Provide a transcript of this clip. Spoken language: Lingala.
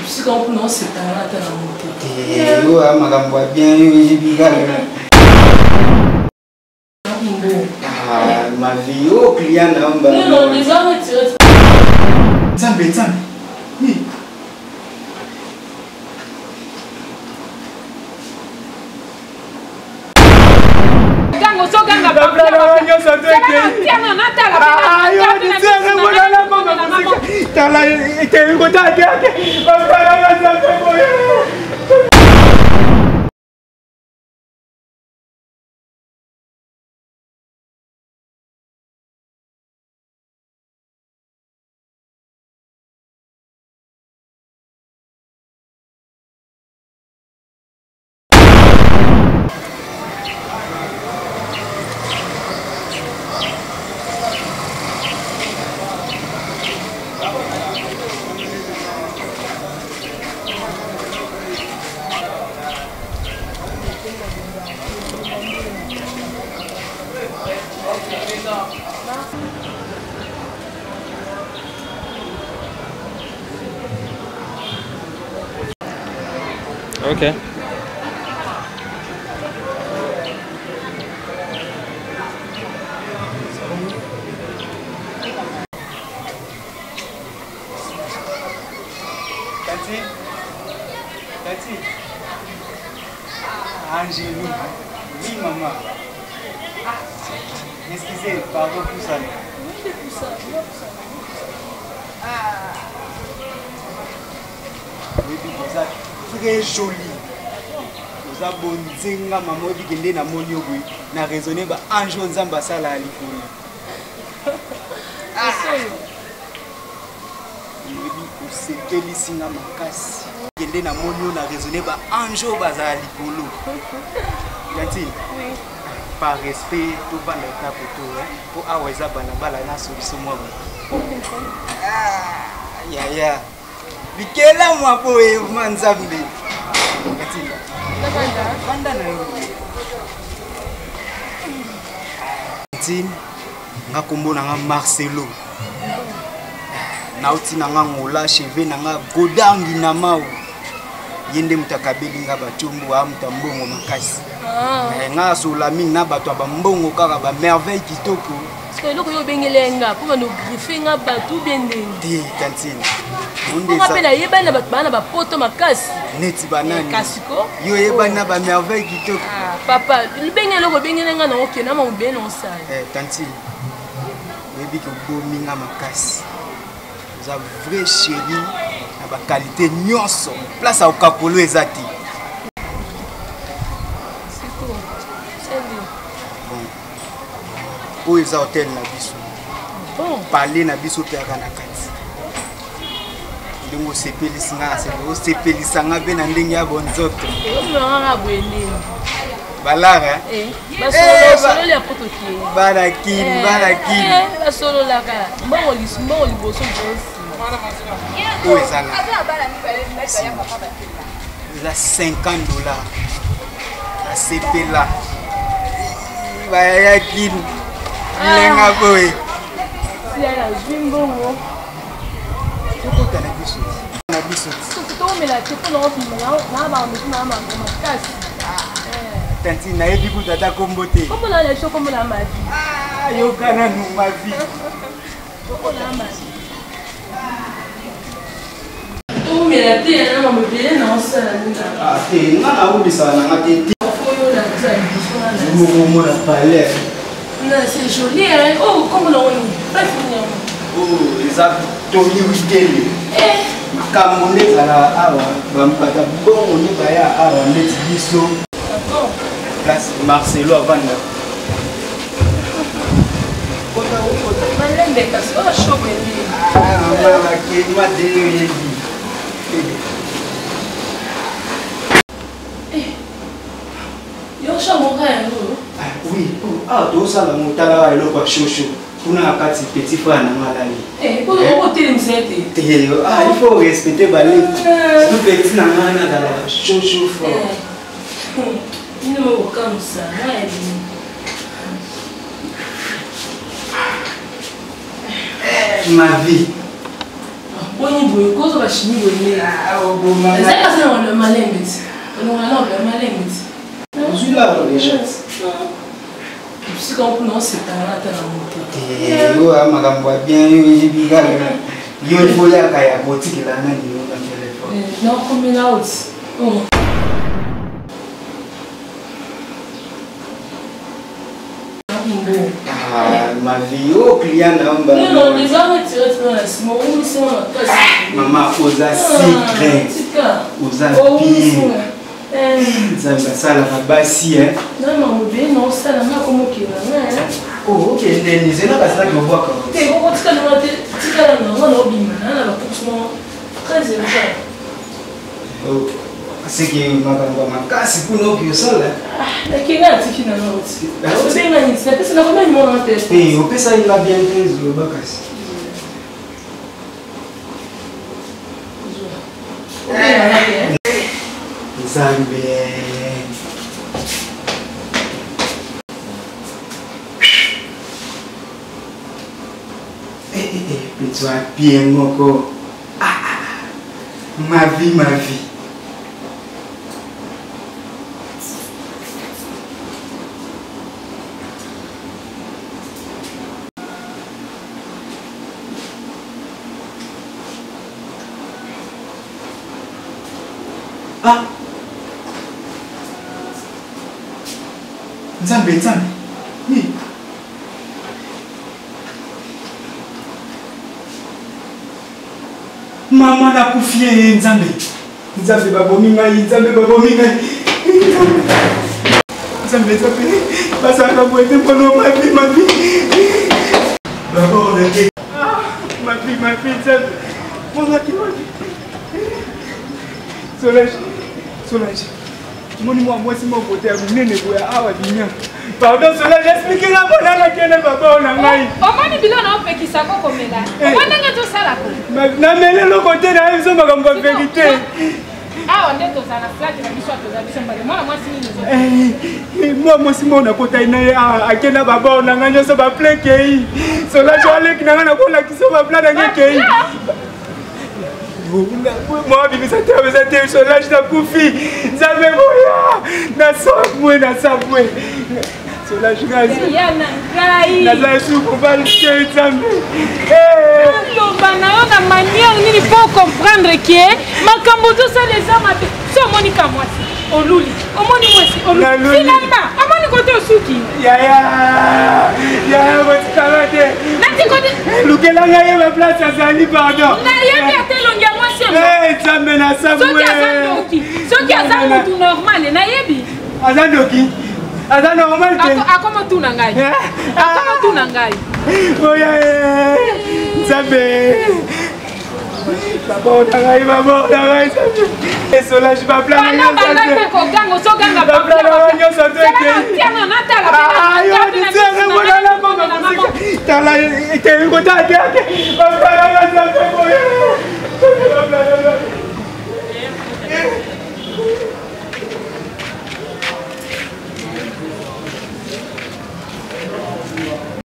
Si on non c'est pas là dans la montée. Yo a makambo bien yo ibiga. Ah ma vie au client na mba. Non les gens retirent. Zambe. Oui. Okay. Tati. Angelo. Oui, maman. Excusez, pardon pour ça. Oui, ça très joli. Vous avez bon zinga maman qui vient na monio oui. Na raisonner ba anjo nzamba sala alikoni. Sepeli singa makasi kende na monio na raisonner ba anjo baza likolo. Yati par respect tout va na tapo tout pour aweza bana bala na solution moi. Ya bikela mwa po e manzambe. Yati banda na yo. Yati ngakombo na Marcelo. Nauti nanga ngola cheve nanga godangi na mau yende mutakabeli nga batumbu a mutambongo makasi nga sola mingi na bato ba mbongo kaka ba merveille kitoko parce que loko yo bengelenga pour no griffer nga bato bendenge di tantine onde ça on appelle yeba na bato bana ba poto makasi neti banani kasiko yo yeba na ba merveille kitoko papa bengele loko bengelenga na okena mo bien on ça tantine yebi ko bominga makasi za vrai chéri na ba qualité nyonso place au kakolo ezati bon o eza hotel na biso bon parler na biso pe aka na kati ndingo sepelisi nga o sepelisa nga be na ndenge ya bonzoto nga bwende balara solo ya potoki barakin solo la ka mbongo liboso o eza na eza $50 na sepela bayakin lenga boy siala zimbongo tokota na biso tomela te mpona na makasi tanti nayebi kuta ata kombo te kombola lesho kombola mavi yokana nu mavi kombola mavi tomela te na mamobele na osala nina te nga naolisaka nanga te oyo na tradition mona palais c'est joli hein oh kombola oni pas fini oh eza toli witele makambo nde ezala awa bambata bongo nde baya awa ndeti biso place Marcelo avanda malembe kasi oyo shobeli makema dele oyebi yo shamoka yango oui awa tozosala motala wa eloko ya shosho kuna na kati petit frère na malali okotelemisa te il faut respecter balé sinon petit na nga nazalaka shosho fort ino okamisa nayebi ma vie Boni boy, cause of a chimney with me. Ah, oh, bon, maman. C'est ça, on a mal aimé. On a mal aimé. Je suis là, déjà. Si on prononce c'est un latin à monter. Yo, madame voit bien, yo, bigal. Yo, il faut y aller à la boutique là, non, yo, dans le téléphone. Non, comme là aussi. Ah, ma vie, oh, client là, on va. Non, les hommes tirent dans la ciment, où ils sont maman, aux acides, aux apiers. Ça la rabassi, hein. Non, non, mais non, ça la main comme ok. Oh, ok, c'est là que ça que je vois quand. Tu vois, tu as non, on a oublié, on a poursuivant très élevé. Oh, c'est que ma casse pour nous que ça là. Ah, qui est là, tu qui n'a pas aussi. C'est bien, c'est la première moment en tête. Eh, on peut ça il a bien pris le bacas. Zambe. Tu as bien mon ma vie, ma vie. Ah! Nzambe, Nzambe. Oui. Maman a confié Nzambe. Nzambe babomi ngai, Nzambe babomi ngai. Nzambe Nzambe. Basa ka boite pono ma vie, ma vie. Babo on est. Ah, ma vie, Nzambe. Mon aki. Solange. Moi c'est mon côté à vous nene boya awa dinya. Pardon Solange, expliquez la bonne à laquelle papa on a ngai. Omoni bilona opeki sako komela. Omona ngato sala ko. Na mele le côté na biso makambo vérité. Ah, on est dans la flaque na biso to za biso mbale. Moi si mon akota ina akena baba on a ngai so ba plekei. Solange aleki na ngana ko la kiso ba plana ngekei. Moi, je suis Solange, je suis Nzambe moya, na sabwe. Solange ngazi. Na suis pour Nzambe. Lomba na yo na manière nini pour comprendre que makambo to ça les hommes so monika mwasi. Oluli. Omoni mwasi. Oluli. Finalement, omoni kote osuki. Ya, botikalate. Nati kote. Lukela ngaye ma place azali pardon. Na yebi atelongia mwasi. Nzambe na sabwe. Soki aza mutu normal na yebi. Azandoki. Azana normal ke. Akoma tu na ngai. Akoma tu na ngai. Oya Nzambe. Baba, et Solange va planer.